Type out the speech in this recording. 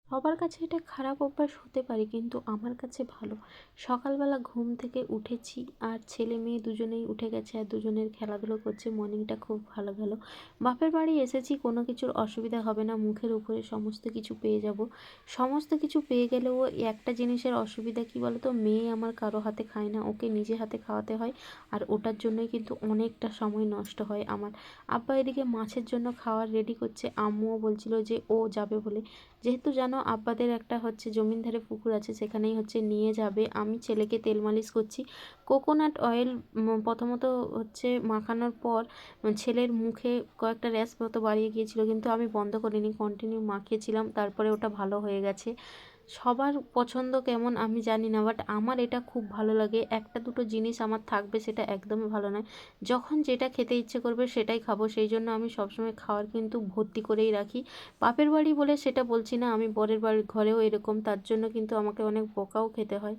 সবার কাছে এটা খারাপ অভ্যাস হতে পারে, কিন্তু আমার কাছে ভালো। সকালবেলা ঘুম থেকে উঠেছি আর ছেলে মেয়ে দুজনেই উঠে গেছে আর দুজনের খেলাধুলো করছে, মর্নিংটা খুব ভালো গেল। বাপের বাড়ি এসেছি, কোনো কিছুর অসুবিধা হবে না, মুখের উপরে সমস্ত কিছু পেয়ে যাব। সমস্ত কিছু পেয়ে গেলেও একটা জিনিসের অসুবিধা কী বলো তো, মেয়ে আমার কারো হাতে খায় না, ওকে নিজে হাতে খাওয়াতে হয়। আর ওটার জন্যই কিন্তু অনেকটা সময় নষ্ট হয় আমার। আব্বা এদিকে মাছের জন্য খাবার রেডি করছে, আম্মুও বলছিল যে ও যাবে বলে। যেহেতু জানো আব্বাদের একটা জমিন ধারে পুকুর আছে, সেখানেই নিয়ে যাবে। আমি ছেলেকে তেল মালিশ করছি। কোকোনাট অয়েল প্রথমত মাখানোর পর ছেলের মুখে কয়েকটা র্যাশ মতো বাড়িয়ে গিয়েছিল, কিন্তু আমি বন্ধ করিনি, কন্টিনিউ মাখিয়েছিলাম, তারপরে ওটা ভালো হয়ে গেছে। সবার পছন্দ কেমন আমি জানি না, বাট আমার এটা খুব ভালো লাগে। একটা দুটো জিনিস আমার থাকবে সেটা একদমই ভালো নয়। যখন যেটা খেতে ইচ্ছে করবে সেটাই খাবো, সেই জন্য আমি সবসময় খাওয়ার কিন্তু ভর্তি করেই রাখি। বাপের বাড়ি বলে সেটা বলছি না, আমি বরের বাড়ির ঘরেও এরকম, তার জন্য কিন্তু আমাকে অনেক বকাও খেতে হয়।